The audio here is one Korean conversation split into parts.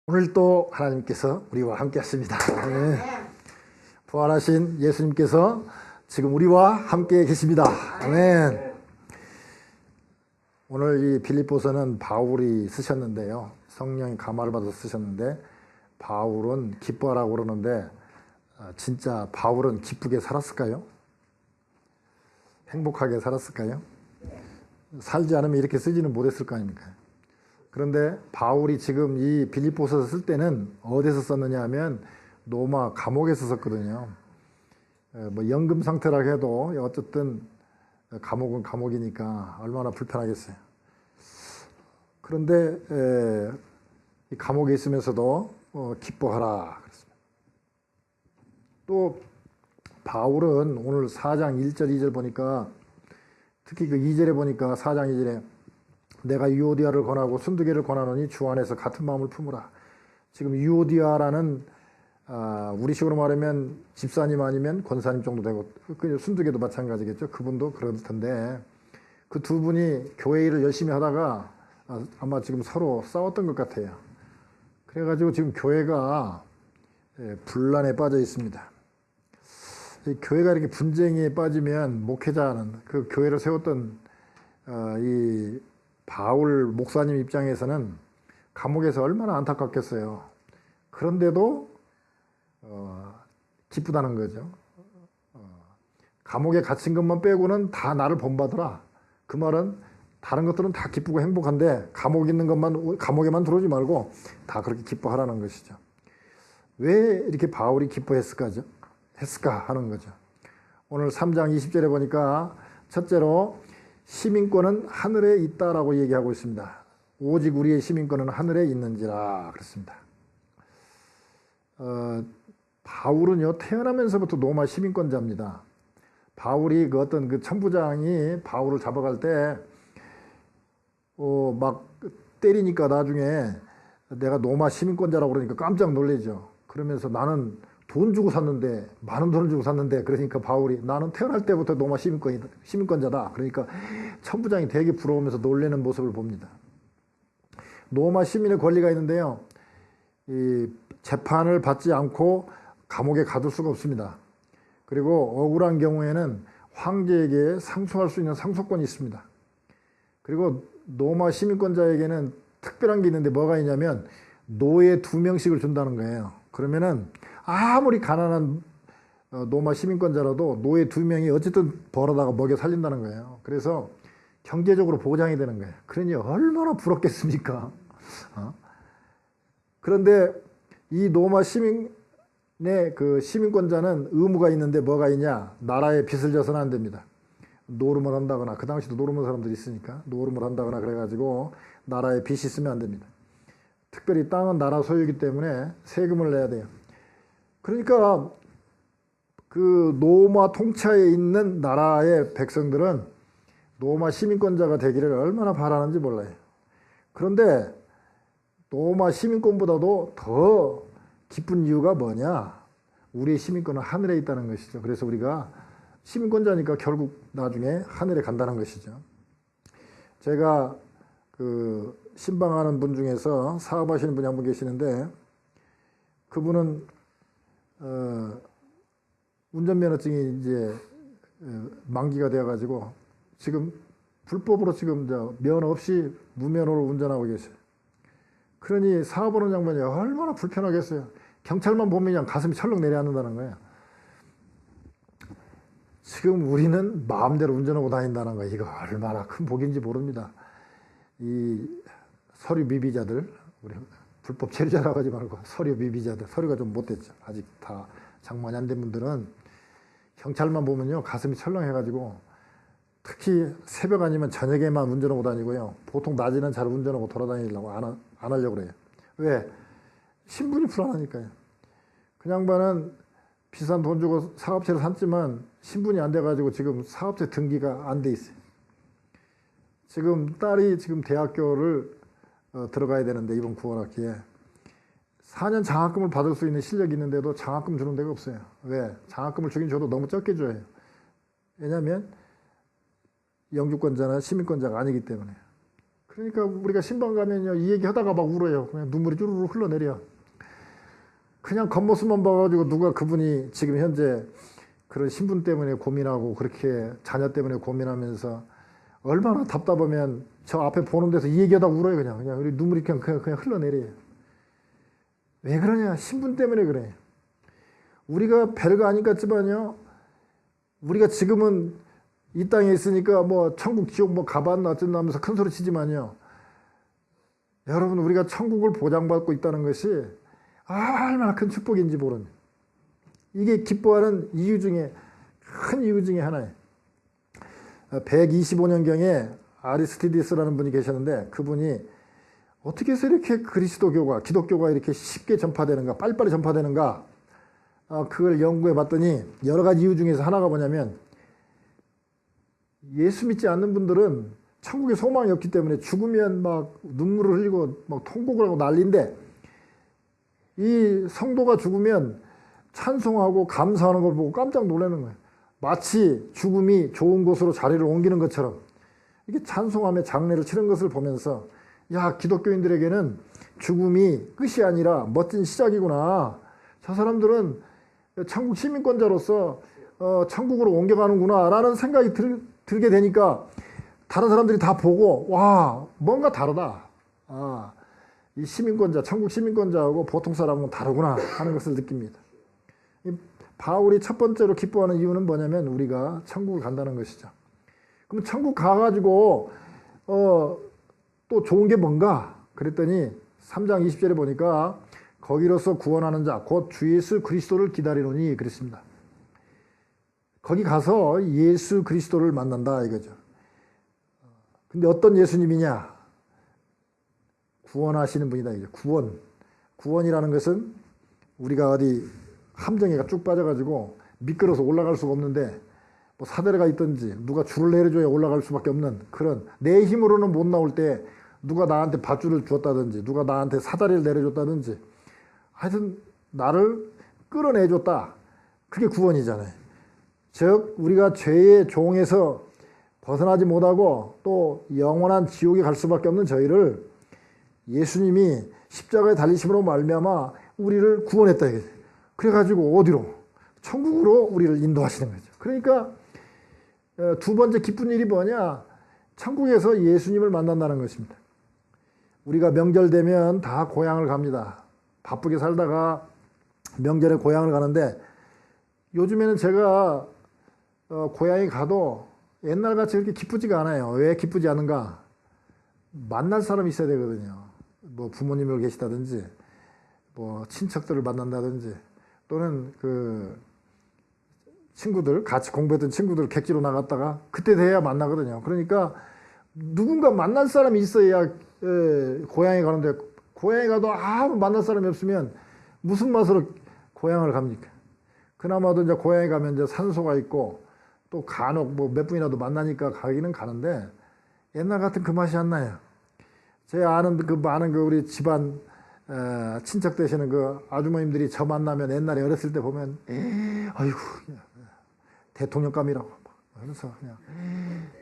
오늘 또 하나님께서 우리와 함께 하십니다. 네. 부활하신 예수님께서 지금 우리와 함께 계십니다. 아멘. 오늘 이 빌립보서는 바울이 쓰셨는데요. 성령의 감화를 받아서 쓰셨는데 바울은 기뻐하라고 그러는데 진짜 바울은 기쁘게 살았을까요? 행복하게 살았을까요? 살지 않으면 이렇게 쓰지는 못했을 거 아닙니까? 그런데 바울이 지금 이 빌립보서를 쓸 때는 어디서 썼느냐 하면 로마 감옥에서 썼거든요. 뭐 연금 상태라 해도 어쨌든 감옥은 감옥이니까 얼마나 불편하겠어요. 그런데 이 감옥에 있으면서도 기뻐하라 그랬습니다. 또 바울은 오늘 4장 1절 2절 보니까 특히 그 2절에 보니까 4장 2절에 내가 유오디아를 권하고 순두개를 권하노니 주 안에서 같은 마음을 품으라. 지금 유오디아라는 우리식으로 말하면 집사님 아니면 권사님 정도 되고 순두개도 마찬가지겠죠. 그분도 그럴 텐데 그 두 분이 교회 일을 열심히 하다가 아마 지금 서로 싸웠던 것 같아요. 그래가지고 지금 교회가 분란에 빠져 있습니다. 교회가 이렇게 분쟁에 빠지면 목회자는 그 교회를 세웠던 이 바울 목사님 입장에서는 감옥에서 얼마나 안타깝겠어요. 그런데도 기쁘다는 거죠. 감옥에 갇힌 것만 빼고는 다 나를 본받으라. 그 말은 다른 것들은 다 기쁘고 행복한데 감옥에 있는 것만 감옥에만 들어오지 말고 다 그렇게 기뻐하라는 것이죠. 왜 이렇게 바울이 기뻐했을까 하는 거죠. 오늘 3장 20절에 보니까 첫째로 시민권은 하늘에 있다라고 얘기하고 있습니다. 오직 우리의 시민권은 하늘에 있는지라 그랬습니다. 바울은요 태어나면서부터 로마 시민권자입니다. 바울이 그 어떤 그 천부장이 바울을 잡아갈 때 막 때리니까 나중에 내가 로마 시민권자라고 그러니까 깜짝 놀라죠. 그러면서 나는 돈 주고 샀는데 많은 돈을 주고 샀는데 그러니까 바울이 나는 태어날 때부터 로마 시민권자다. 그러니까 천부장이 되게 부러우면서 놀라는 모습을 봅니다. 로마 시민의 권리가 있는데요. 이 재판을 받지 않고 감옥에 가둘 수가 없습니다. 그리고 억울한 경우에는 황제에게 상소할 수 있는 상소권이 있습니다. 그리고 로마 시민권자에게는 특별한 게 있는데 뭐가 있냐면 노예 2명씩을 준다는 거예요. 그러면은 아무리 가난한 로마 시민권자라도 노예 2명이 어쨌든 벌어다가 먹여 살린다는 거예요. 그래서 경제적으로 보장이 되는 거예요. 그러니 얼마나 부럽겠습니까? 그런데 이 로마 시민의 그 시민권자는 의무가 있는데 뭐가 있냐? 나라에 빚을 져서는 안 됩니다. 노름을 한다거나 그 당시도 노름한 사람들이 있으니까 노름을 한다거나 그래가지고 나라에 빚이 있으면 안 됩니다. 특별히 땅은 나라 소유이기 때문에 세금을 내야 돼요. 그러니까 그 로마 통치하에 있는 나라의 백성들은 로마 시민권자가 되기를 얼마나 바라는지 몰라요. 그런데 로마 시민권보다도 더 기쁜 이유가 뭐냐? 우리의 시민권은 하늘에 있다는 것이죠. 그래서 우리가 시민권자니까 결국 나중에 하늘에 간다는 것이죠. 제가 그 신방하는 분 중에서 사업하시는 분이 한 분 계시는데 그분은 운전면허증이 이제 만기가 되어가지고 지금 불법으로 지금 면허 없이 무면허로 운전하고 계세요. 그러니 사업하는 장면이 얼마나 불편하겠어요. 경찰만 보면 그냥 가슴이 철렁 내려앉는다는 거예요. 지금 우리는 마음대로 운전하고 다닌다는 거예요. 이거 얼마나 큰 복인지 모릅니다. 이 서류 미비자들, 우리 불법 체류자라고 하지 말고 서류 미비자들, 서류가 좀 못됐죠. 아직 다 장만이 안 된 분들은 경찰만 보면요 가슴이 철렁해가지고 특히 새벽 아니면 저녁에만 운전하고 다니고요. 보통 낮에는 잘 운전하고 돌아다니려고 안 하려고 그래요. 왜? 신분이 불안하니까요. 그 양반은 비싼 돈 주고 사업체를 샀지만 신분이 안 돼가지고 지금 사업체 등기가 안 돼 있어요. 지금 딸이 지금 대학교를 들어가야 되는데 이번 9월학기에 4년 장학금을 받을 수 있는 실력이 있는데도 장학금 주는 데가 없어요. 왜? 장학금을 주긴 줘도 너무 적게 줘요. 왜냐하면 영주권자나 시민권자가 아니기 때문에. 그러니까 우리가 신방 가면요, 이 얘기 하다가 막 울어요. 그냥 눈물이 쭈르르 흘러내려. 그냥 겉모습만 봐가지고 누가 그분이 지금 현재 그런 신분 때문에 고민하고 그렇게 자녀 때문에 고민하면서 얼마나 답답하면 저 앞에 보는 데서 이 얘기하다 울어요. 그냥 우리 눈물이 그냥 흘러내려요. 왜 그러냐? 신분 때문에 그래. 우리가 별거 아닌 것 같지만요, 우리가 지금은 이 땅에 있으니까 뭐 천국 지옥 뭐 가봤나 어쩐다 하면서 큰 소리 치지만요, 여러분, 우리가 천국을 보장받고 있다는 것이 얼마나 큰 축복인지 모르는, 이게 기뻐하는 이유 중에 큰 이유 중에 하나예요. 125년경에 아리스티디스라는 분이 계셨는데, 그분이 어떻게 해서 이렇게 그리스도교가, 기독교가 이렇게 쉽게 전파되는가, 빨리빨리 전파되는가, 그걸 연구해 봤더니 여러 가지 이유 중에서 하나가 뭐냐면, 예수 믿지 않는 분들은 천국에 소망이 없기 때문에 죽으면 막 눈물을 흘리고 막 통곡을 하고 난리인데, 이 성도가 죽으면 찬송하고 감사하는 걸 보고 깜짝 놀라는 거예요. 마치 죽음이 좋은 곳으로 자리를 옮기는 것처럼 이렇게 찬송하며 장례를 치른 것을 보면서, 야, 기독교인들에게는 죽음이 끝이 아니라 멋진 시작이구나. 저 사람들은 천국 시민권자로서 천국으로 옮겨가는구나 라는 생각이 들게 되니까 다른 사람들이 다 보고, 와, 뭔가 다르다. 이 시민권자, 천국 시민권자하고 보통 사람은 다르구나 하는 것을 느낍니다. 바울이 첫 번째로 기뻐하는 이유는 뭐냐면 우리가 천국을 간다는 것이죠. 그럼 천국 가가지고 또 좋은 게 뭔가? 그랬더니 3장 20절에 보니까 거기로서 구원하는 자 곧 주 예수 그리스도를 기다리노니 그랬습니다. 거기 가서 예수 그리스도를 만난다 이거죠. 근데 어떤 예수님이냐? 구원하시는 분이다 이죠. 구원이라는 것은 우리가 어디 함정에가 쭉 빠져가지고 미끄러서 올라갈 수가 없는데, 뭐 사다리가 있든지 누가 줄을 내려줘야 올라갈 수밖에 없는 그런, 내 힘으로는 못 나올 때 누가 나한테 밧줄을 주었다든지 누가 나한테 사다리를 내려줬다든지 하여튼 나를 끌어내줬다. 그게 구원이잖아요. 즉 우리가 죄의 종에서 벗어나지 못하고 또 영원한 지옥에 갈 수밖에 없는 저희를 예수님이 십자가에 달리심으로 말미암아 우리를 구원했다 이거죠. 그래가지고 어디로? 천국으로 우리를 인도하시는 거죠. 그러니까 두 번째 기쁜 일이 뭐냐? 천국에서 예수님을 만난다는 것입니다. 우리가 명절 되면 다 고향을 갑니다. 바쁘게 살다가 명절에 고향을 가는데, 요즘에는 제가 고향에 가도 옛날같이 그렇게 기쁘지가 않아요. 왜 기쁘지 않은가? 만날 사람이 있어야 되거든요. 뭐 부모님을 계시다든지 뭐 친척들을 만난다든지 또는 그 친구들, 같이 공부했던 친구들 객지로 나갔다가 그때 돼야 만나거든요. 그러니까 누군가 만날 사람이 있어야 고향에 가는데, 고향에 가도 아무 만날 사람이 없으면 무슨 맛으로 고향을 갑니까? 그나마도 이제 고향에 가면 이제 산소가 있고 또 간혹 뭐 몇 분이라도 만나니까 가기는 가는데, 옛날 같은 그 맛이 안 나요. 제 아는 그 많은 그 우리 집안 친척 되시는 그 아주머님들이 저 만나면 옛날에 어렸을 때 보면 아이고 대통령감이라고 그래서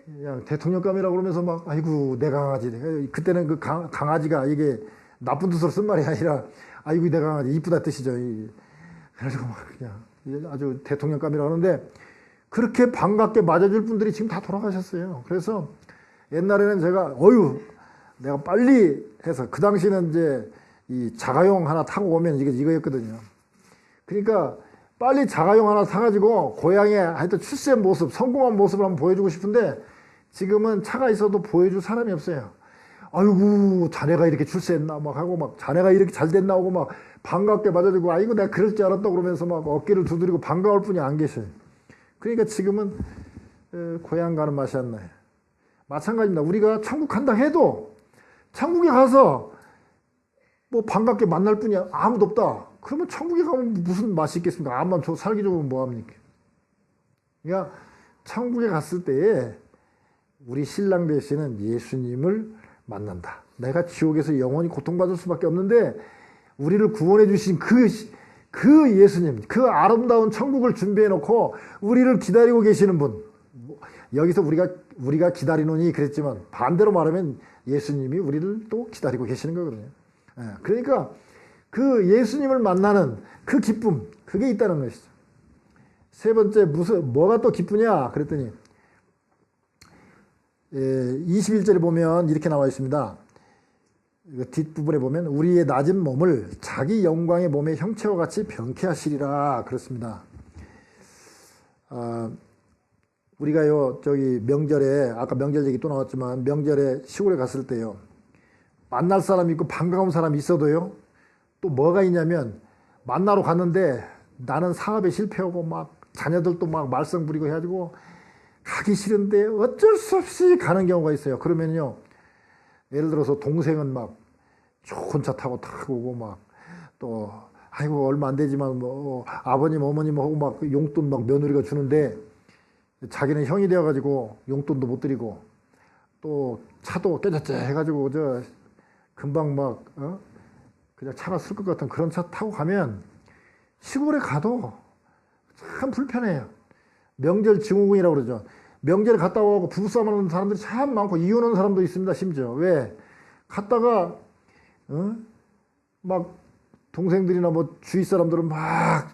그냥 대통령감이라고 그러면서 막 아이고 내 강아지, 그때는 그 강아지가 이게 나쁜 뜻으로 쓴 말이 아니라 아이고 내 강아지 이쁘다 뜻이죠. 그래가지고 막 그냥 아주 대통령감이라고 하는데, 그렇게 반갑게 맞아줄 분들이 지금 다 돌아가셨어요. 그래서 옛날에는 제가 내가 빨리 해서, 그 당시는 이제 이 자가용 하나 타고 오면 이거였거든요. 그러니까 빨리 자가용 하나 사가지고 고향에 하여튼 출세 모습, 성공한 모습을 한번 보여주고 싶은데, 지금은 차가 있어도 보여줄 사람이 없어요. 아이고 자네가 이렇게 출세했나 막 하고, 막 자네가 이렇게 잘 됐나 하고 막 반갑게 맞아주고, 아이고 내가 그럴 줄 알았다 그러면서 막 어깨를 두드리고 반가울 뿐이 안 계셔요. 그러니까 지금은 고향 가는 맛이 안 나요. 마찬가지입니다. 우리가 천국 간다 해도 천국에 가서 뭐 반갑게 만날 뿐이 아무도 없다. 그러면 천국에 가면 무슨 맛이 있겠습니까? 암만 살기 좋으면 뭐합니까? 그러니까 천국에 갔을 때에 우리 신랑 되시는 예수님을 만난다. 내가 지옥에서 영원히 고통받을 수밖에 없는데 우리를 구원해 주신 그 예수님, 그 아름다운 천국을 준비해 놓고 우리를 기다리고 계시는 분. 여기서 우리가 기다리노니 그랬지만, 반대로 말하면 예수님이 우리를 또 기다리고 계시는 거거든요. 그러니까 그 예수님을 만나는 그 기쁨, 그게 있다는 것이죠. 세 번째, 뭐가 또 기쁘냐? 그랬더니 21절에 보면 이렇게 나와 있습니다. 뒷부분에 보면 우리의 낮은 몸을 자기 영광의 몸의 형체와 같이 병케 하시리라 그렇습니다. 우리가요 저기 명절에 아까 명절 얘기 또 나왔지만 명절에 시골에 갔을 때요 만날 사람이 있고 반가운 사람이 있어도요 또 뭐가 있냐면 만나러 갔는데 나는 사업에 실패하고 막 자녀들도 막 말썽 부리고 해가지고 가기 싫은데 어쩔 수 없이 가는 경우가 있어요. 그러면요 예를 들어서 동생은 막 좋은 차 타고 탁 오고 막 또 아이고 얼마 안 되지만 뭐 아버님 어머님하고 막 용돈 막 며느리가 주는데 자기는 형이 되어가지고 용돈도 못 드리고 또 차도 깨졌지 해가지고 저 금방 막 그냥 차가 쓸 것 같은 그런 차 타고 가면 시골에 가도 참 불편해요. 명절 증후군이라고 그러죠. 명절에 갔다 오고 부부싸움 하는 사람들이 참 많고 이혼하는 사람도 있습니다. 심지어 왜 갔다가 막 동생들이나 뭐 주위 사람들은 막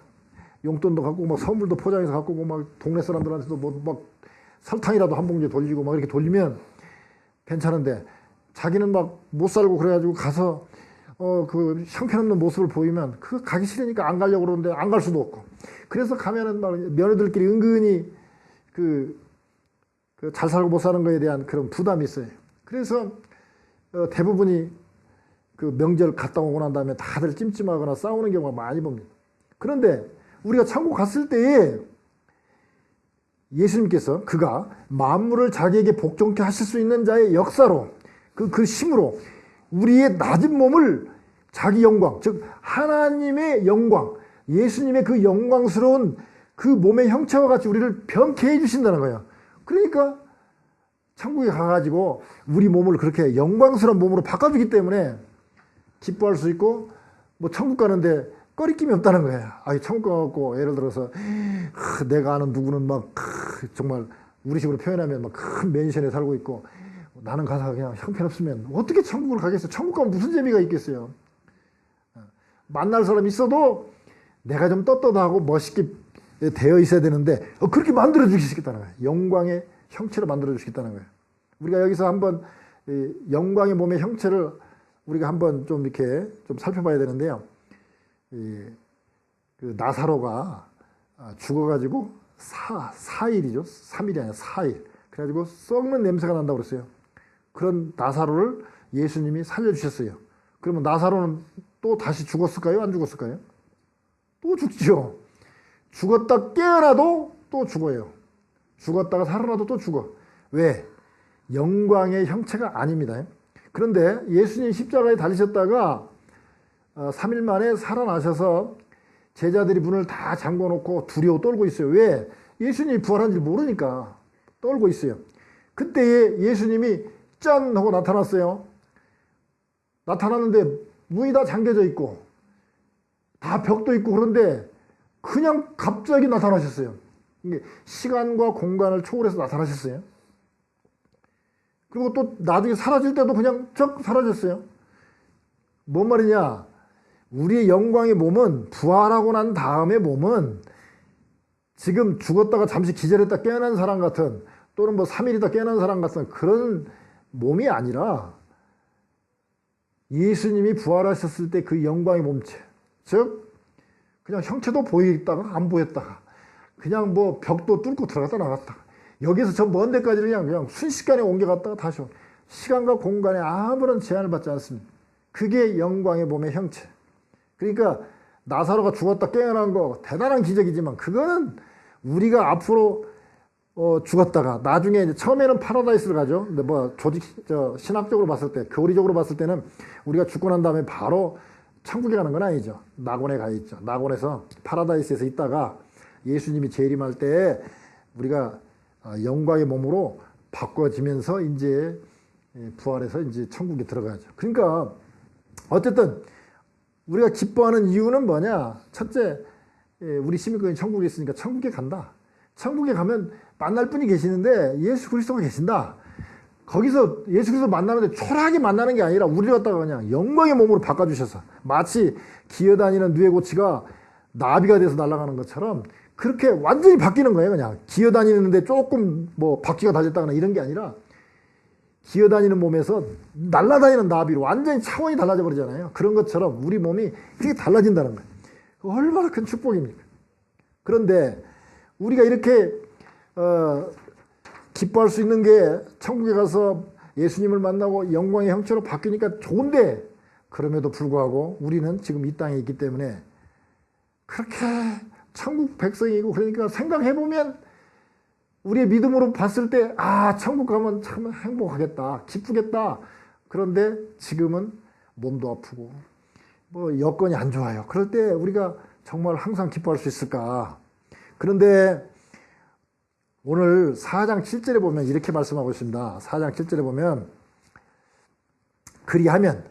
용돈도 갖고 막 선물도 포장해서 갖고 오고 막 동네 사람들한테도 뭐 막 설탕이라도 한 봉지 돌리고 막 이렇게 돌리면 괜찮은데 자기는 막 못 살고 그래가지고 가서 그 형편없는 모습을 보이면 그거 가기 싫으니까 안 가려고 그러는데 안 갈 수도 없고 그래서 가면은 막 며느들끼리 은근히 그 잘 살고 못 사는 거에 대한 그런 부담이 있어요. 그래서 대부분이 그 명절 갔다 오고 난 다음에 다들 찜찜하거나 싸우는 경우가 많이 봅니다. 그런데 우리가 천국 갔을 때에 예수님께서 그가 만물을 자기에게 복종케 하실 수 있는 자의 역사로 그 힘으로 우리의 낮은 몸을 자기 영광, 즉 하나님의 영광, 예수님의 그 영광스러운 그 몸의 형체와 같이 우리를 병케 해 주신다는 거예요. 그러니까 천국에 가가지고 우리 몸을 그렇게 영광스러운 몸으로 바꿔주기 때문에 기뻐할 수 있고 뭐 천국 가는데 꺼리낌이 없다는 거예요. 천국 가갖고 예를 들어서 내가 아는 누구는 막 정말 우리식으로 표현하면 막 큰 맨션에 살고 있고 나는 가서 그냥 형편없으면 어떻게 천국을 가겠어요? 천국 가면 무슨 재미가 있겠어요? 만날 사람 있어도 내가 좀 떳떳하고 멋있게 되어 있어야 되는데 그렇게 만들어 주시겠다는 거예요. 영광의 형체로 만들어 주시겠다는 거예요. 우리가 여기서 한번 영광의 몸의 형체를 우리가 한번 좀 이렇게 좀 살펴봐야 되는데요. 그 나사로가 죽어가지고 4일이죠. 3일이 아니라 4일. 그래가지고 썩는 냄새가 난다고 그랬어요. 그런 나사로를 예수님이 살려주셨어요. 그러면 나사로는 또 다시 죽었을까요? 안 죽었을까요? 또 죽죠. 죽었다 깨어나도 또 죽어요. 죽었다가 살아나도 또 죽어. 왜? 영광의 형체가 아닙니다. 그런데 예수님 십자가에 달리셨다가 3일 만에 살아나셔서 제자들이 문을 다 잠궈놓고 두려워 떨고 있어요. 왜? 예수님이 부활한 줄 모르니까 떨고 있어요. 그때에 예수님이 짠 하고 나타났어요. 나타났는데 문이 다 잠겨져 있고 다 벽도 있고 그런데 그냥 갑자기 나타나셨어요. 시간과 공간을 초월해서 나타나셨어요. 그리고 또 나중에 사라질 때도 그냥 쩍 사라졌어요. 뭔 말이냐? 우리의 영광의 몸은 부활하고 난 다음의 몸은 지금 죽었다가 잠시 기절했다 깨어난 사람 같은 또는 뭐 3일 있다 깨어난 사람 같은 그런 몸이 아니라 예수님이 부활하셨을 때 그 영광의 몸체, 즉 그냥 형체도 보이다가 안 보였다가 그냥 뭐 벽도 뚫고 들어갔다 나갔다 여기서 저 먼 데까지 그냥 순식간에 옮겨갔다가 다시 시간과 공간에 아무런 제한을 받지 않습니다. 그게 영광의 몸의 형체. 그러니까 나사로가 죽었다 깨어난 거 대단한 기적이지만 그거는 우리가 앞으로 죽었다가 나중에 이제 처음에는 파라다이스를 가죠. 근데 뭐 신학적으로 봤을 때, 교리적으로 봤을 때는 우리가 죽고 난 다음에 바로 천국에 가는 건 아니죠. 낙원에 가 있죠. 낙원에서 파라다이스에서 있다가 예수님이 재림할 때 우리가 영광의 몸으로 바꿔지면서 이제 부활해서 이제 천국에 들어가죠. 그러니까 어쨌든 우리가 기뻐하는 이유는 뭐냐? 첫째, 우리 시민권이 천국에 있으니까 천국에 간다. 천국에 가면 만날 분이 계시는데 예수 그리스도가 계신다. 거기서 예수 그리스도 만나는데 초라하게 만나는 게 아니라 우리를 갖다가 그냥 영광의 몸으로 바꿔주셔서 마치 기어다니는 누에고치가 나비가 돼서 날아가는 것처럼 그렇게 완전히 바뀌는 거예요. 그냥 기어다니는데 조금 뭐 바퀴가 달렸다거나 이런 게 아니라 기어다니는 몸에서 날아다니는 나비로 완전히 차원이 달라져 버리잖아요. 그런 것처럼 우리 몸이 이렇게 달라진다는 거예요. 얼마나 큰 축복입니까? 그런데 우리가 이렇게 기뻐할 수 있는 게 천국에 가서 예수님을 만나고 영광의 형체로 바뀌니까 좋은데, 그럼에도 불구하고 우리는 지금 이 땅에 있기 때문에 그렇게 천국 백성이고, 그러니까 생각해보면 우리의 믿음으로 봤을 때 천국 가면 참 행복하겠다, 기쁘겠다. 그런데 지금은 몸도 아프고 뭐 여건이 안 좋아요. 그럴 때 우리가 정말 항상 기뻐할 수 있을까? 그런데 오늘 4장 7절에 보면 이렇게 말씀하고 있습니다. 4장 7절에 보면 그리하면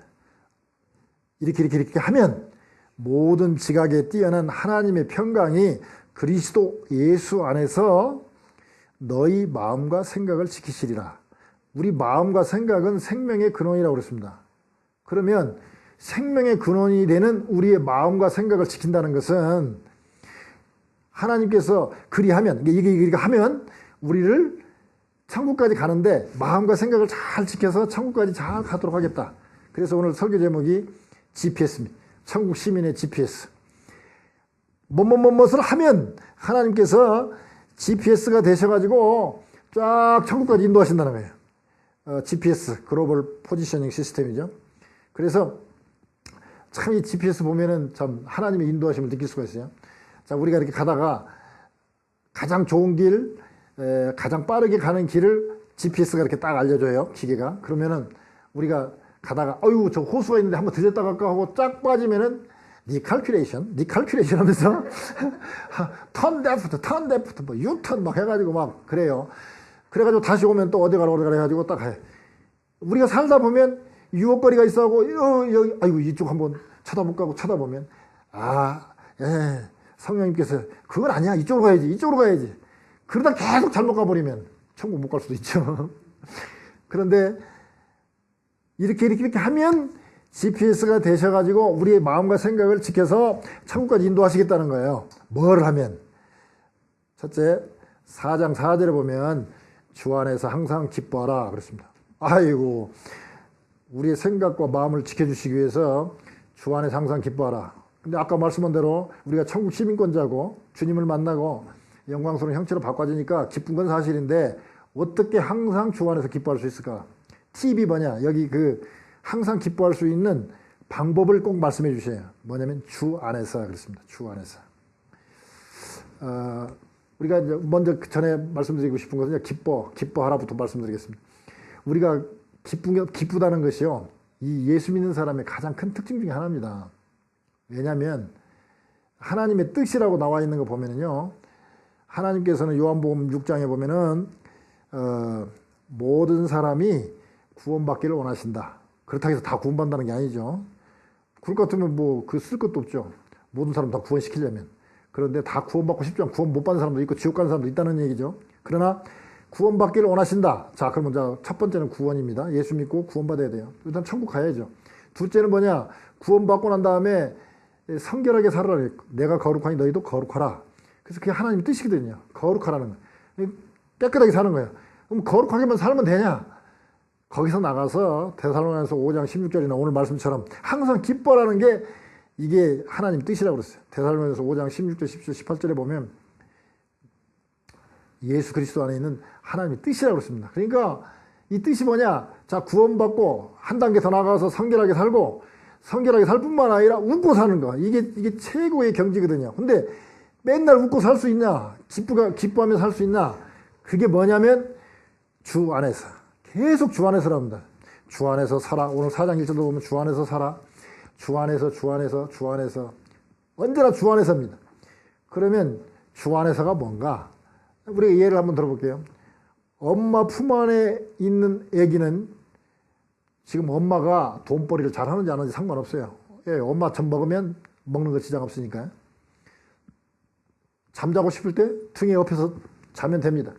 이렇게 하면 모든 지각에 뛰어난 하나님의 평강이 그리스도 예수 안에서 너희 마음과 생각을 지키시리라. 우리 마음과 생각은 생명의 근원이라고 그랬습니다. 그러면 생명의 근원이 되는 우리의 마음과 생각을 지킨다는 것은 하나님께서 그리하면, 이게 하면 우리를 천국까지 가는데 마음과 생각을 잘 지켜서 천국까지 잘 가도록 하겠다. 그래서 오늘 설교 제목이 GPS입니다. 천국 시민의 GPS. 뭐를 하면 하나님께서 GPS가 되셔가지고 쫙 천국까지 인도하신다는 거예요. GPS, 글로벌 포지셔닝 시스템이죠. 그래서 참 이 GPS 보면은 참 하나님의 인도하심을 느낄 수가 있어요. 자, 우리가 이렇게 가다가 가장 좋은 길, 가장 빠르게 가는 길을 GPS가 이렇게 딱 알려줘요, 기계가. 그러면은 우리가 가다가 저 호수가 있는데 한번 들렸다 갈까 하고 쫙 빠지면은 니 칼큘레이션 하면서 턴 데프트 뭐 유턴 막 해가지고 막 그래요. 그래가지고 다시 오면 또 어디 가라 해가지고 딱 가요. 우리가 살다 보면 유혹거리가 있어하고 여기 아이고 이쪽 한번 쳐다볼까 하고 쳐다보면 성령님께서 그건 아니야, 이쪽으로 가야지 그러다 계속 잘못 가버리면 천국 못 갈 수도 있죠. 그런데 이렇게 하면 GPS가 되셔가지고 우리의 마음과 생각을 지켜서 천국까지 인도하시겠다는 거예요. 뭘 하면? 첫째, 4장 4절에 보면 주 안에서 항상 기뻐하라 그랬습니다. 아이고, 우리의 생각과 마음을 지켜주시기 위해서 주 안에서 항상 기뻐하라. 근데 아까 말씀한 대로 우리가 천국 시민권자고 주님을 만나고 영광스러운 형체로 바꿔지니까 기쁜 건 사실인데 어떻게 항상 주 안에서 기뻐할 수 있을까? 팁이 뭐냐? 여기 항상 기뻐할 수 있는 방법을 꼭 말씀해 주셔요. 뭐냐면 주 안에서 그렇습니다. 주 안에서. 우리가 이제 먼저 전에 말씀드리고 싶은 것은 기뻐하라부터 말씀드리겠습니다. 우리가 기쁘다는 것이요, 이 예수 믿는 사람의 가장 큰 특징 중에 하나입니다. 왜냐하면 하나님의 뜻이라고 나와 있는 거 보면은요, 하나님께서는 요한복음 6장에 보면은 모든 사람이 구원받기를 원하신다. 그렇다고 해서 다 구원받는다는 게 아니죠. 그럴 것 같으면 쓸 것도 없죠. 모든 사람 다 구원시키려면. 그런데 다 구원받고 싶지 않고 구원 못 받는 사람도 있고 지옥 가는 사람도 있다는 얘기죠. 그러나 구원받기를 원하신다. 자, 그러면 첫 번째는 구원입니다. 예수 믿고 구원받아야 돼요. 일단 천국 가야죠. 둘째는 뭐냐? 구원받고 난 다음에 성결하게 살아라. 내가 거룩하니 너희도 거룩하라. 그래서 그게 하나님의 뜻이거든요. 거룩하라는 거. 깨끗하게 사는 거예요. 그럼 거룩하게만 살면 되냐? 거기서 나가서 데살로니가서 5장 16절이나 오늘 말씀처럼 항상 기뻐라는 게 이게 하나님 뜻이라고 그랬어요. 데살로니가서 5장 16절, 17절, 18절에 보면 예수 그리스도 안에 있는 하나님의 뜻이라고 그랬습니다. 그러니까 이 뜻이 뭐냐? 자, 구원받고 한 단계 더 나가서 성결하게 살고, 성결하게 살 뿐만 아니라 웃고 사는 거. 이게 최고의 경지거든요. 근데 맨날 웃고 살 수 있냐? 기뻐하며 살 수 있냐? 그게 뭐냐면 주 안에서. 계속 주 안에서랍니다. 주 안에서 살아. 오늘 4장 1절도 보면 주 안에서 살아. 주 안에서. 언제나 주 안에서입니다. 그러면 주 안에서가 뭔가? 우리가 예를 한번 들어볼게요. 엄마 품 안에 있는 아기는 지금 엄마가 돈벌이를 잘하는지 안 하는지 상관없어요. 엄마 젖 먹으면 먹는 거 지장 없으니까요. 잠자고 싶을 때 등에 옆에서 자면 됩니다.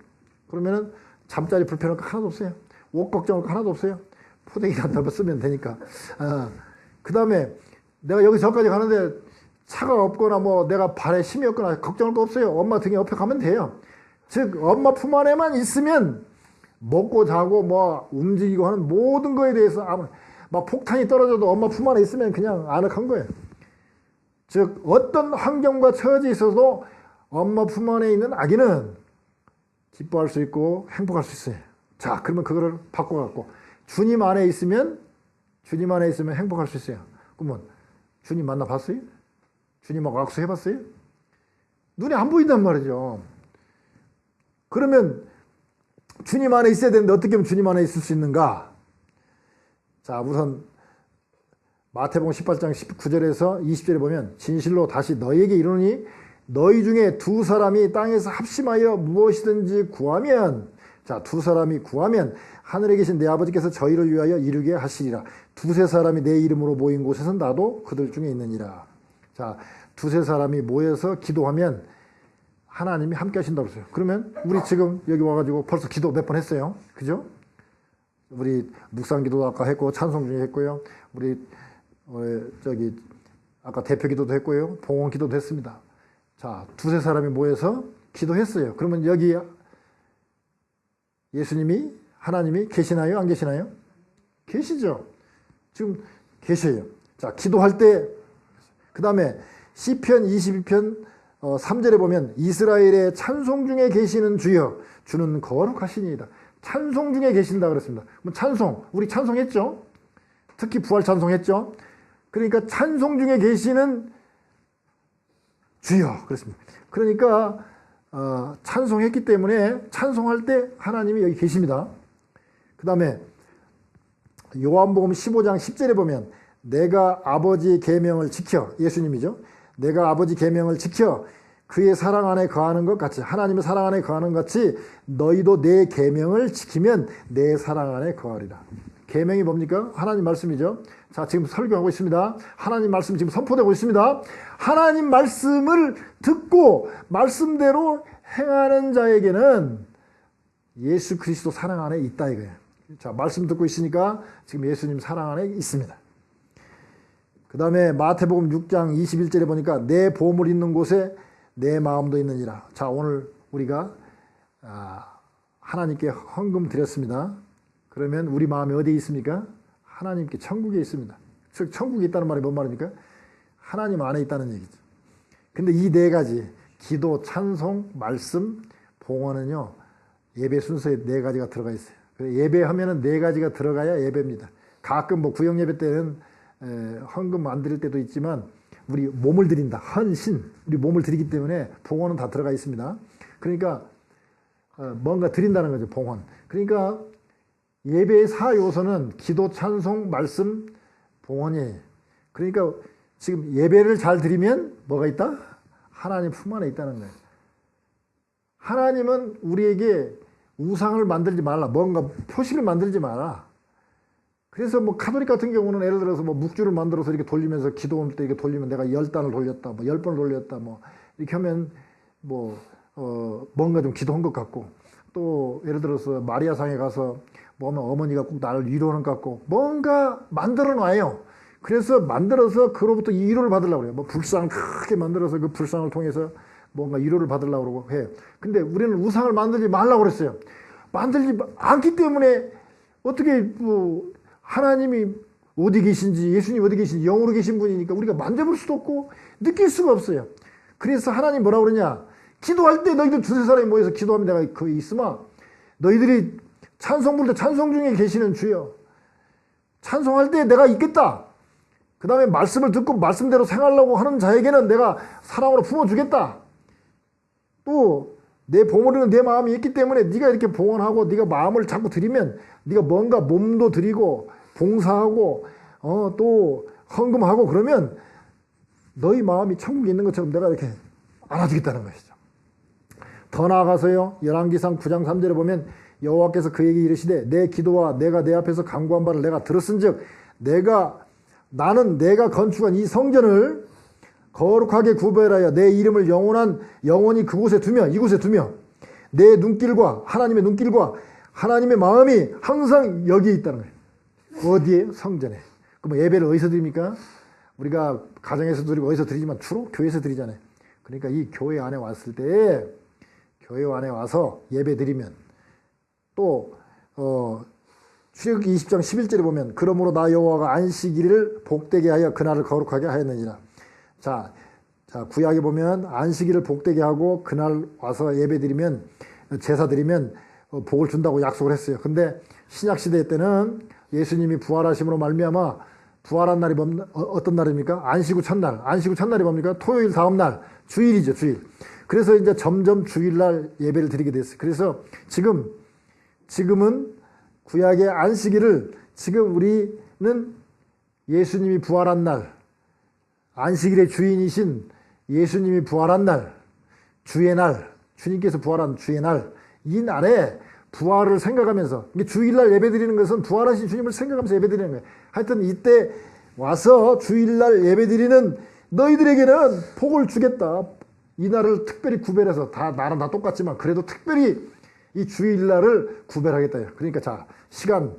그러면은 잠자리 불편할 거 하나도 없어요. 옷 걱정할 거 하나도 없어요. 포대기만 더 쓰면 되니까. 그 다음에 내가 여기 저까지 가는데 차가 없거나 뭐 내가 발에 힘이 없거나 걱정할 거 없어요. 엄마 등에 옆에 가면 돼요. 즉 엄마 품 안에만 있으면 먹고 자고 뭐 움직이고 하는 모든 거에 대해서 막 폭탄이 떨어져도 엄마 품 안에 있으면 그냥 아늑한 거예요. 즉 어떤 환경과 처해져 있어도 엄마 품 안에 있는 아기는 기뻐할 수 있고 행복할 수 있어요. 자, 그러면 그거를 바꿔갖고 주님 안에 있으면 행복할 수 있어요. 그러면 주님 만나봤어요? 주님하고 악수해봤어요? 눈에 안 보인단 말이죠. 그러면 주님 안에 있어야 되는데 어떻게 하면 주님 안에 있을 수 있는가? 자, 우선 마태복음 18장 19절에서 20절에 보면 진실로 다시 너희에게 이르노니 너희 중에 두 사람이 땅에서 합심하여 무엇이든지 구하면, 자, 두 사람이 구하면 하늘에 계신 내 아버지께서 저희를 위하여 이루게 하시리라. 두세 사람이 내 이름으로 모인 곳에선 나도 그들 중에 있느니라. 자, 두세 사람이 모여서 기도하면 하나님이 함께 하신다고 했어요. 그러면 우리 지금 여기 와가지고 벌써 기도 몇 번 했어요. 그죠? 우리 묵상 기도도 아까 했고 찬송 중에 했고요. 우리 아까 대표 기도도 했고요. 봉헌 기도도 했습니다. 자, 두세 사람이 모여서 기도했어요. 그러면 여기 예수님이, 하나님이 계시나요? 안 계시나요? 계시죠. 지금 계셔요. 자, 기도할 때, 그 다음에 시편 22편 3절에 보면 이스라엘의 찬송 중에 계시는 주여, 주는 거룩하시니이다. 찬송 중에 계신다 그랬습니다. 찬송, 우리 찬송했죠? 특히 부활 찬송했죠? 그러니까 찬송 중에 계시는 주여 그랬습니다. 그러니까 찬송했기 때문에 찬송할 때 하나님이 여기 계십니다. 그 다음에 요한복음 15장 10절에 보면 내가 아버지의 계명을 지켜, 예수님이죠. 내가 아버지 계명을 지켜 그의 사랑 안에 거하는 것 같이, 하나님의 사랑 안에 거하는 것 같이 너희도 내 계명을 지키면 내 사랑 안에 거하리라. 계명이 뭡니까? 하나님 말씀이죠. 자, 지금 설교하고 있습니다. 하나님 말씀 지금 선포되고 있습니다. 하나님 말씀을 듣고 말씀대로 행하는 자에게는 예수 그리스도 사랑 안에 있다 이거예요. 자, 말씀 듣고 있으니까 지금 예수님 사랑 안에 있습니다. 그 다음에 마태복음 6장 21절에 보니까 내 보물 있는 곳에 내 마음도 있느니라. 자, 오늘 우리가 하나님께 헌금 드렸습니다. 그러면 우리 마음이 어디에 있습니까? 하나님께 천국에 있습니다. 즉 천국에 있다는 말이 뭔 말입니까? 하나님 안에 있다는 얘기죠. 근데 이 네 가지, 기도, 찬송, 말씀, 봉헌은요, 예배 순서에 네 가지가 들어가 있어요. 예배하면은 네 가지가 들어가야 예배입니다. 가끔 뭐 구역 예배 때는 헌금 안 드릴 때도 있지만 우리 몸을 드린다, 헌신, 우리 몸을 드리기 때문에 봉헌은 다 들어가 있습니다. 그러니까 뭔가 드린다는 거죠, 봉헌. 그러니까 예배의 4요소는 기도, 찬송, 말씀, 봉헌이에요. 그러니까 지금 예배를 잘 드리면 뭐가 있다? 하나님 품 안에 있다는 거예요. 하나님은 우리에게 우상을 만들지 말라, 뭔가 표식을 만들지 마라. 그래서 뭐 카톨릭 같은 경우는 예를 들어서 뭐 묵주를 만들어서 이렇게 돌리면서 기도할 때 이렇게 돌리면 내가 10단을 돌렸다, 뭐 10번을 돌렸다, 뭐 이렇게 하면 뭐 뭔가 좀 기도한 것 같고, 또 예를 들어서 마리아상에 가서 뭐 어머니가 꼭 나를 위로하는 것 같고 뭔가 만들어 놔요. 그래서 만들어서 그로부터 위로를 받으려고 그래요. 뭐 불상 크게 만들어서 그 불상을 통해서 뭔가 위로를 받으려고 그러고 해요. 근데 우리는 우상을 만들지 말라고 그랬어요. 만들지 않기 때문에 어떻게 뭐 하나님이 어디 계신지, 예수님 어디 계신지 영으로 계신 분이니까 우리가 만져볼 수도 없고 느낄 수가 없어요. 그래서 하나님 뭐라고 그러냐, 기도할 때 너희들 두세 사람이 모여서 기도하면 내가 거기 있으면 너희들이 찬송 부를 때 찬송 중에 계시는 주여, 찬송할 때 내가 있겠다. 그 다음에 말씀을 듣고 말씀대로 생활하려고 하는 자에게는 내가 사랑으로 품어주겠다. 또 내 보물에는 내 마음이 있기 때문에 네가 이렇게 봉헌하고 네가 마음을 자꾸 드리면 네가 뭔가 몸도 드리고 봉사하고 또 헌금하고 그러면 너희 마음이 천국에 있는 것처럼 내가 이렇게 안아주겠다는 것이죠. 더 나아가서요, 열왕기상 9장 3절에 보면 여호와께서 그에게 이르시되 내 기도와 내가 내 앞에서 간구한 바를 내가 들었은즉 나는 내가 건축한 이 성전을 거룩하게 구별하여 내 이름을 영원히 그곳에 두며, 이곳에 두며 내 눈길과 하나님의 눈길과 하나님의 마음이 항상 여기에 있다는 거예요. 어디에? 성전에. 그럼 예배를 어디서 드립니까? 우리가 가정에서 드리고 어디서 드리지만 주로 교회에서 드리잖아요. 그러니까 이 교회 안에 왔을 때 교회 안에 와서 예배 드리면 또 출애굽기 20장 11절에 보면 그러므로 나 여호와가 안식일을 복되게 하여 그날을 거룩하게 하였느니라. 자 구약에 보면 안식일을 복되게 하고 그날 와서 예배 드리면 제사 드리면 복을 준다고 약속을 했어요. 근데 신약 시대 때는 예수님이 부활하심으로 말미암아 부활한 날이 어떤 날입니까? 안식 후 첫날. 안식 후 첫날이 뭡니까? 토요일 다음 날. 주일이죠, 주일. 그래서 이제 점점 주일날 예배를 드리게 됐어요. 그래서 지금은 구약의 안식일을 지금 우리는 예수님이 부활한 날, 안식일의 주인이신 예수님이 부활한 날, 주의 날, 주님께서 부활한 주의 날, 이 날에 부활을 생각하면서, 이게 주일날 예배 드리는 것은 부활하신 주님을 생각하면서 예배 드리는 거예요. 하여튼 이때 와서 주일날 예배 드리는 너희들에게는 복을 주겠다. 이 날을 특별히 구별해서 나랑 다 똑같지만 그래도 특별히 이 주일날을 구별하겠다. 그러니까 자, 시간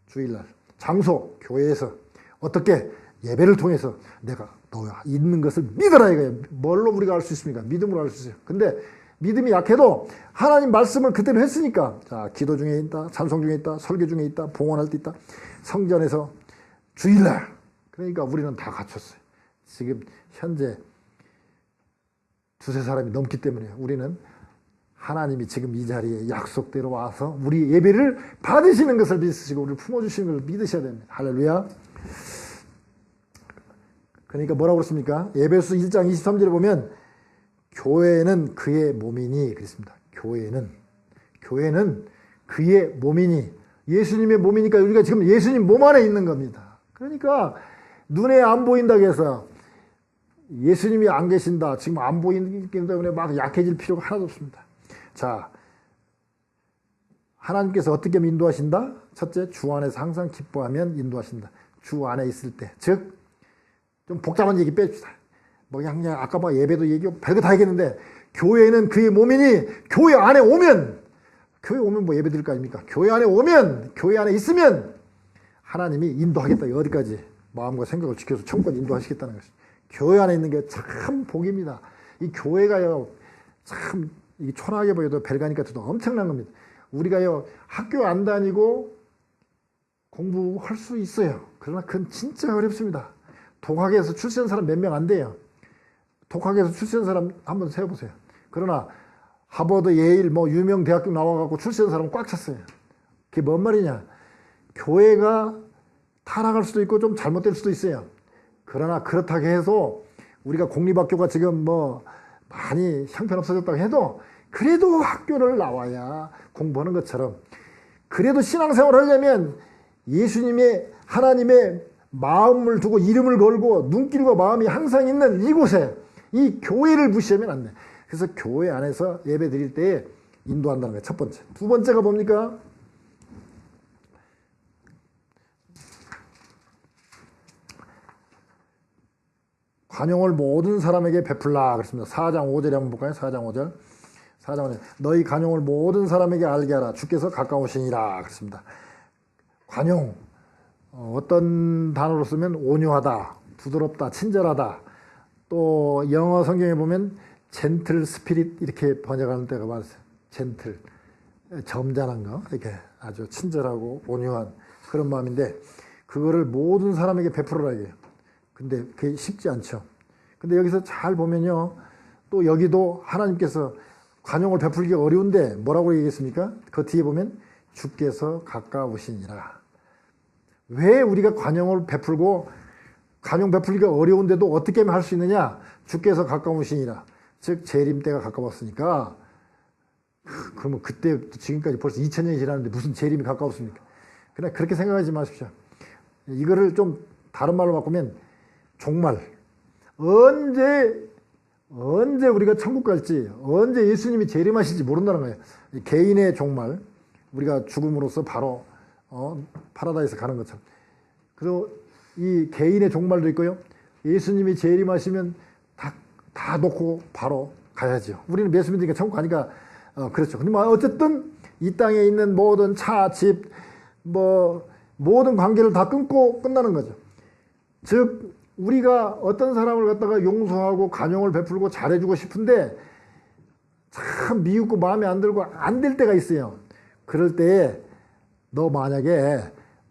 주일날, 장소 교회에서 어떻게 예배를 통해서 내가 너가 있는 것을 믿어라 이거예요. 뭘로 우리가 알 수 있습니까? 믿음으로 알 수 있어요. 근데 믿음이 약해도 하나님 말씀을 그대로 했으니까 자, 기도 중에 있다, 찬송 중에 있다, 설교 중에 있다, 봉헌할 때 있다, 성전에서 주일날. 그러니까 우리는 다 갖췄어요. 지금 현재 두세 사람이 넘기 때문에 우리는 하나님이 지금 이 자리에 약속대로 와서 우리 예배를 받으시는 것을 믿으시고 우리를 품어주시는 것을 믿으셔야 됩니다. 할렐루야. 그러니까 뭐라고 그랬습니까? 에베소 1장 23절에 보면 교회는 그의 몸이니 그랬습니다. 교회는 그의 몸이니 예수님의 몸이니까 우리가 지금 예수님 몸 안에 있는 겁니다. 그러니까 눈에 안 보인다고 해서 예수님이 안 계신다, 지금 안 보이기 때문에 막 약해질 필요가 하나도 없습니다. 자, 하나님께서 어떻게 인도하신다? 첫째, 주 안에서 항상 기뻐하면 인도하신다. 주 안에 있을 때, 즉 좀 복잡한 얘기 빼줍시다. 뭐 그냥 아까 뭐 예배도 얘기하고 별거 다 얘기했는데 교회는 그의 몸이니 교회 안에 오면 뭐 예배 드릴 거 아닙니까? 교회 안에 오면, 교회 안에 있으면 하나님이 인도하겠다. 어디까지? 마음과 생각을 지켜서 천국까지 인도하시겠다는 것이죠. 교회 안에 있는 게 참 복입니다. 이 교회가요, 참 초라하게 보여도 별가니까 엄청난 겁니다. 우리가요, 학교 안 다니고 공부할 수 있어요. 그러나 그건 진짜 어렵습니다. 독학에서 출세한 사람 몇 명 안 돼요. 독학에서 출세한 사람 한번 세어보세요. 그러나 하버드, 예일, 뭐 유명 대학교 나와갖고 출세한 사람은 꽉 찼어요. 그게 뭔 말이냐? 교회가 타락할 수도 있고 좀 잘못될 수도 있어요. 그러나 그렇다고 해서 우리가 공립학교가 지금 뭐 많이 형편없어졌다고 해도 그래도 학교를 나와야 공부하는 것처럼 그래도 신앙생활을 하려면 예수님의 하나님의 마음을 두고 이름을 걸고 눈길과 마음이 항상 있는 이곳에 이 교회를 무시하면 안 돼. 그래서 교회 안에서 예배 드릴 때 인도한다는 거예요. 첫 번째. 두 번째가 뭡니까? 관용을 모든 사람에게 베풀라 그랬습니다. 4장 5절에 한번 볼까요? 4장 5절. 4장 5절. 너희 관용을 모든 사람에게 알게 하라. 주께서 가까우시니라 그랬습니다. 관용. 어떤 단어로 쓰면 온유하다, 부드럽다, 친절하다. 또 영어 성경에 보면 젠틀 스피릿 이렇게 번역하는 때가 많아요. 젠틀, 점잖은 거, 이렇게 아주 친절하고 온유한 그런 마음인데 그거를 모든 사람에게 베풀어라 이게요. 근데 그게 쉽지 않죠. 근데 여기서 잘 보면요, 또 여기도 하나님께서 관용을 베풀기가 어려운데 뭐라고 얘기했습니까? 그 뒤에 보면 주께서 가까우시니라. 왜 우리가 관용을 베풀고 관용 베풀기가 어려운데도 어떻게 하면 할 수 있느냐? 주께서 가까우시니라. 즉 재림 때가 가까웠으니까. 그러면 그때부터 지금까지 벌써 2000년이 지났는데 무슨 재림이 가까웠습니까? 그냥 그렇게 생각하지 마십시오. 이거를 좀 다른 말로 바꾸면 종말. 언제 우리가 천국 갈지, 언제 예수님이 재림하실지 모른다는 거예요. 개인의 종말. 우리가 죽음으로써 바로 파라다이스 가는 것처럼. 그리고 이 개인의 종말도 있고요. 예수님이 재림하시면 다 놓고 바로 가야죠. 우리는 예수 믿으니까 천국 가니까 그렇죠. 근데 뭐 어쨌든 이 땅에 있는 모든 차, 집, 모든 관계를 다 끊고 끝나는 거죠. 즉 우리가 어떤 사람을 갖다가 용서하고 관용을 베풀고 잘해주고 싶은데 참 미흡고 마음에 안 들고 안 될 때가 있어요. 그럴 때에 너 만약에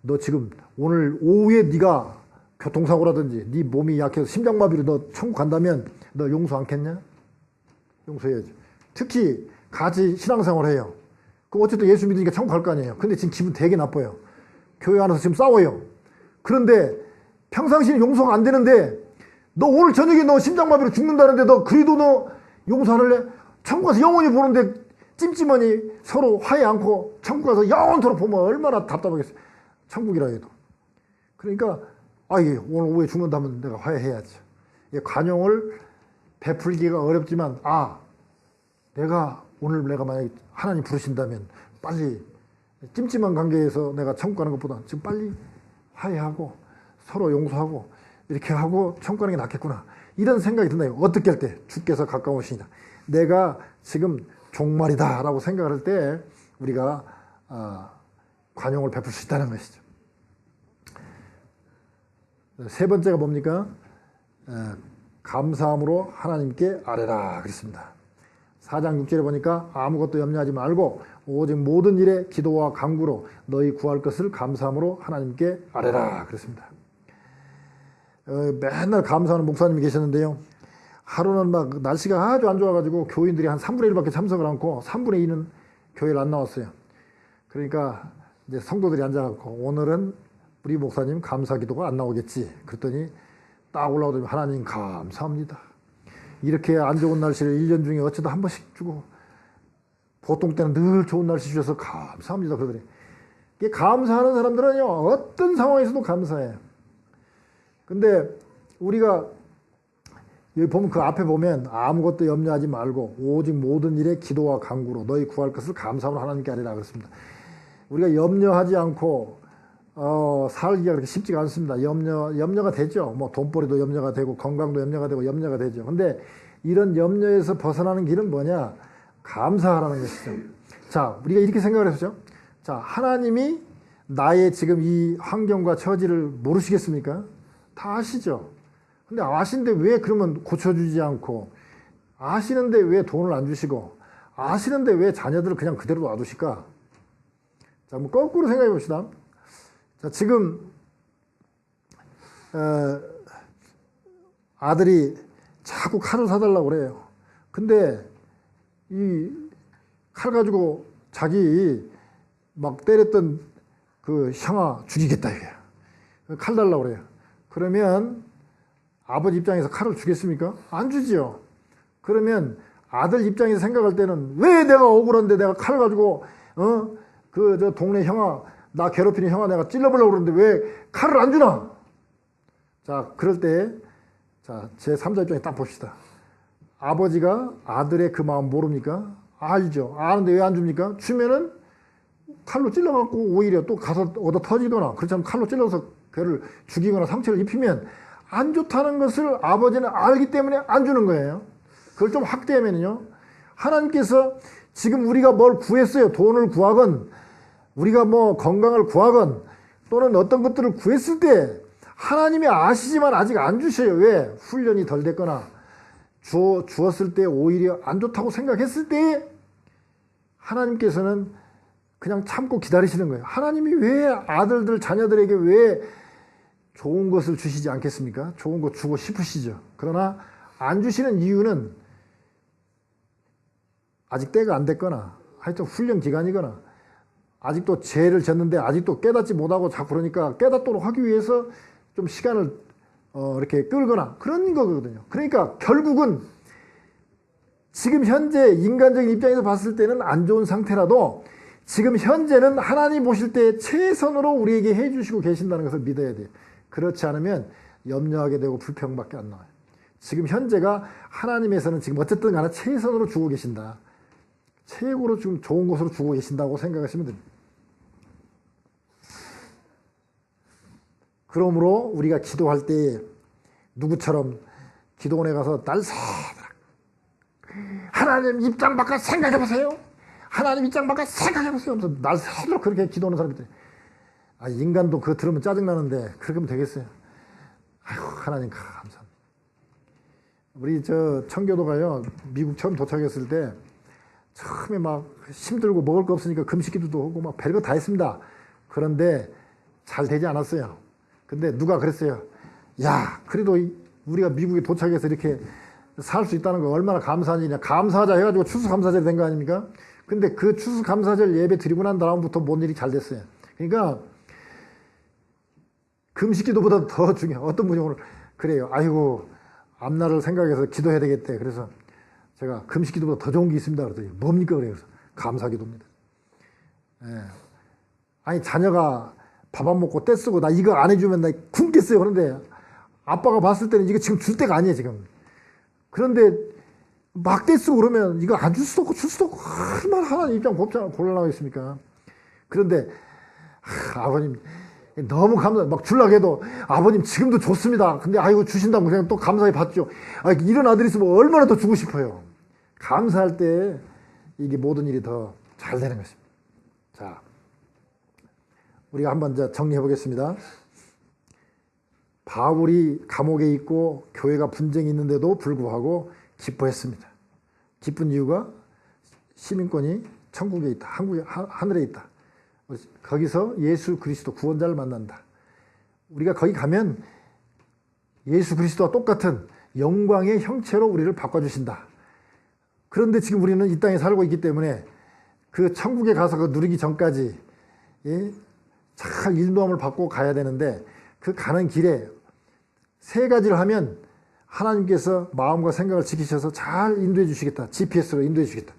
너 지금 오늘 오후에 네가 교통사고라든지 네 몸이 약해서 심장마비로 너 천국 간다면 너 용서 않겠냐? 용서해야죠. 특히 같이 신앙생활 해요. 그럼 어쨌든 예수 믿으니까 천국 갈 거 아니에요. 근데 지금 기분 되게 나빠요. 교회 안에서 지금 싸워요. 그런데 평상시에 용서가 안 되는데 너 오늘 저녁에 너 심장마비로 죽는다는데 너 그래도 너 용서 안 할래? 천국 가서 영원히 보는데 찜찜하니 서로 화해 않고 천국 가서 영원토록 보면 얼마나 답답하겠어요. 천국이라 해도. 그러니까 오늘 오후에 죽는다면 내가 화해해야죠. 관용을 베풀기가 어렵지만 내가 오늘 내가 만약에 하나님 부르신다면 빨리 찜찜한 관계에서 내가 천국 가는 것보다 지금 빨리 화해하고 서로 용서하고 이렇게 하고 천국 가는 게 낫겠구나. 이런 생각이 든다요. 어떻게 할 때? 주께서 가까우시니라. 내가 지금 종말이다 라고 생각할 때 우리가 관용을 베풀 수 있다는 것이죠. 세 번째가 뭡니까? 감사함으로 하나님께 아뢰라 그랬습니다. 4장 6절에 보니까 아무것도 염려하지 말고 오직 모든 일에 기도와 간구로 너희 구할 것을 감사함으로 하나님께 아뢰라 그랬습니다. 맨날 감사하는 목사님이 계셨는데요. 하루는 막 날씨가 아주 안 좋아가지고 교인들이 한 3분의 1밖에 참석을 않고 3분의 2는 교회를 안 나왔어요. 그러니까 이제 성도들이 앉아갖고 오늘은 우리 목사님 감사 기도가 안 나오겠지. 그랬더니 딱 올라오더니 하나님 감사합니다. 이렇게 안 좋은 날씨를 1년 중에 어쩌다 한 번씩 주고 보통 때는 늘 좋은 날씨 주셔서 감사합니다. 그러더니 감사하는 사람들은요 어떤 상황에서도 감사해요. 근데 우리가 여기 보면 그 앞에 보면 아무것도 염려하지 말고 오직 모든 일에 기도와 간구로 너희 구할 것을 감사함으로 하나님께 아뢰라 그랬습니다. 우리가 염려하지 않고 살기가 그렇게 쉽지가 않습니다. 염려가 되죠. 뭐 돈벌이도 염려가 되고 건강도 염려가 되고 염려가 되죠. 근데 이런 염려에서 벗어나는 길은 뭐냐? 감사하라는 것이죠. 자, 우리가 이렇게 생각을 했죠. 자, 하나님이 나의 지금 이 환경과 처지를 모르시겠습니까? 다 아시죠. 근데 아시는데 왜 그러면 고쳐주지 않고, 아시는데 왜 돈을 안 주시고, 아시는데 왜 자녀들을 그냥 그대로 놔두실까? 자, 한번 거꾸로 생각해 봅시다. 자, 지금 아들이 자꾸 칼을 사달라고 그래요. 근데 이 칼 가지고 자기 막 때렸던 그 형아 죽이겠다 이거야. 칼 달라고 그래요. 그러면 아버지 입장에서 칼을 주겠습니까? 안 주지요. 그러면 아들 입장에서 생각할 때는 왜 내가 억울한데 내가 칼을 가지고 저 동네 형아 나 괴롭히는 형아 내가 찔러보려고 그러는데 왜 칼을 안 주나? 자, 그럴 때 자, 제 3자 입장에 딱 봅시다. 아버지가 아들의 그 마음 모릅니까? 알죠. 아는데 왜 안 줍니까? 주면은 칼로 찔러갖고 오히려 또 가서 얻어 터지거나 그렇지 않으면 칼로 찔러서 걔를 죽이거나 상처를 입히면 안 좋다는 것을 아버지는 알기 때문에 안 주는 거예요. 그걸 좀 확대하면요. 하나님께서 지금 우리가 뭘 구했어요. 돈을 구하건 우리가 뭐 건강을 구하건 또는 어떤 것들을 구했을 때 하나님이 아시지만 아직 안 주셔요. 왜? 훈련이 덜 됐거나 주었을 때 오히려 안 좋다고 생각했을 때 하나님께서는 그냥 참고 기다리시는 거예요. 하나님이 왜 아들들 자녀들에게 왜 좋은 것을 주시지 않겠습니까? 좋은 거 주고 싶으시죠. 그러나 안 주시는 이유는 아직 때가 안 됐거나 하여튼 훈련 기간이거나 아직도 죄를 졌는데 아직도 깨닫지 못하고 자꾸 그러니까 깨닫도록 하기 위해서 좀 시간을 이렇게 끌거나 그런 거거든요. 그러니까 결국은 지금 현재 인간적인 입장에서 봤을 때는 안 좋은 상태라도 지금 현재는 하나님 보실 때 최선으로 우리에게 해주시고 계신다는 것을 믿어야 돼요. 그렇지 않으면 염려하게 되고 불평밖에 안 나와요. 지금 현재가 하나님에서는 지금 어쨌든 간에 최선으로 주고 계신다. 최고로 지금 좋은 것으로 주고 계신다고 생각하시면 됩니다. 그러므로 우리가 기도할 때 누구처럼 기도원에 가서 날새도록 하나님 입장 바꿔 생각해 보세요. 하나님 입장 밖에 생각해보세요 하면서 날 새도록 그렇게 기도하는 사람들이, 아, 인간도 그거 들으면 짜증나는데 그렇게 하면 되겠어요? 아이고, 하나님 감사합니다. 우리 저 청교도가요, 미국 처음 도착했을 때 처음에 막 힘들고 먹을 거 없으니까 금식기도도 하고 막 별거 다 했습니다. 그런데 잘 되지 않았어요. 근데 누가 그랬어요. 야, 그래도 우리가 미국에 도착해서 이렇게 살 수 있다는 거 얼마나 감사한 일이냐. 감사하자 해가지고 추수감사절이 된 거 아닙니까? 근데 그 추수감사절 예배 드리고 난 다음부터 뭔 일이 잘 됐어요. 그러니까 금식기도보다 더 중요해요. 어떤 분이 오늘 그래요. 아이고, 앞날을 생각해서 기도해야 되겠대. 그래서 제가 금식기도보다 더 좋은 게 있습니다. 그랬더니 뭡니까? 그래요. 감사기도입니다. 예. 아니, 자녀가 밥 안 먹고 떼쓰고 나 이거 안 해주면 나 굶겠어요. 그런데 아빠가 봤을 때는 이거 지금 줄 때가 아니에요, 지금. 그런데 막 떼쓰고 그러면 이거 안 줄 수도 없고 줄 수도 없고 얼마나 하나님 입장 곤란하겠습니까? 그런데 아버님 너무 감사, 막 주려고 해도 아버님 지금도 좋습니다. 근데 아이고 주신다고 그냥 또 감사히 받죠. 아, 이런 아들이 있으면 얼마나 더 주고 싶어요. 감사할 때 이게 모든 일이 더 잘 되는 것입니다. 자, 우리가 한번 이제 정리해 보겠습니다. 바울이 감옥에 있고 교회가 분쟁이 있는데도 불구하고 기뻐했습니다. 기쁜 이유가 시민권이 천국에 있다. 하늘에 있다. 거기서 예수 그리스도 구원자를 만난다. 우리가 거기 가면 예수 그리스도와 똑같은 영광의 형체로 우리를 바꿔주신다. 그런데 지금 우리는 이 땅에 살고 있기 때문에 그 천국에 가서 그 누리기 전까지 잘 인도함을 받고 가야 되는데, 그 가는 길에 세 가지를 하면 하나님께서 마음과 생각을 지키셔서 잘 인도해 주시겠다. GPS로 인도해 주시겠다.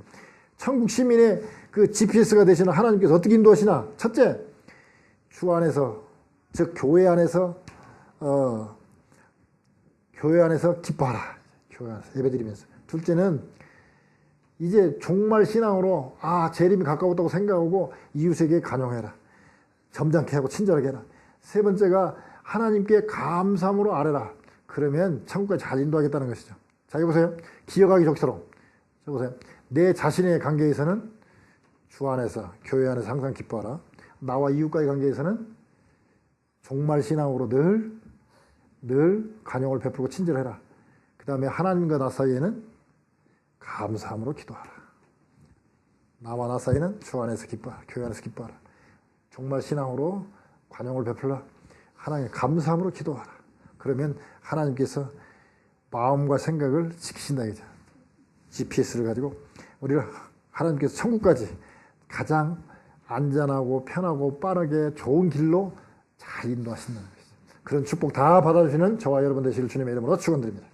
천국 시민의 그 GPS가 되시는 하나님께서 어떻게 인도하시나? 첫째, 주 안에서, 즉 교회 안에서 기뻐하라. 교회 안에서 예배드리면서. 둘째는 이제 종말 신앙으로 재림이 가까웠다고 생각하고 이웃에게 간용해라. 점잖게 하고 친절하게 해라. 세 번째가 하나님께 감사함으로 아뢰라. 그러면 천국까지 잘 인도하겠다는 것이죠. 자, 여기 보세요. 기억하기 좋도록. 자, 보세요. 내 자신의 관계에서는 주 안에서, 교회 안에서 항상 기뻐하라. 나와 이웃과의 관계에서는 종말 신앙으로 늘 간용을 베풀고 친절해라. 그 다음에 하나님과 나 사이에는 감사함으로 기도하라. 나와 나 사이는 주 안에서 기뻐하라. 교회 안에서 기뻐하라. 종말 신앙으로 관용을 베풀라. 하나님 감사함으로 기도하라. 그러면 하나님께서 마음과 생각을 지키신다 이죠. GPS를 가지고 우리를 하나님께서 천국까지 가장 안전하고 편하고 빠르게 좋은 길로 잘 인도하신다는 것이죠. 그런 축복 다 받아주시는 저와 여러분 되시길 주님의 이름으로 축원드립니다.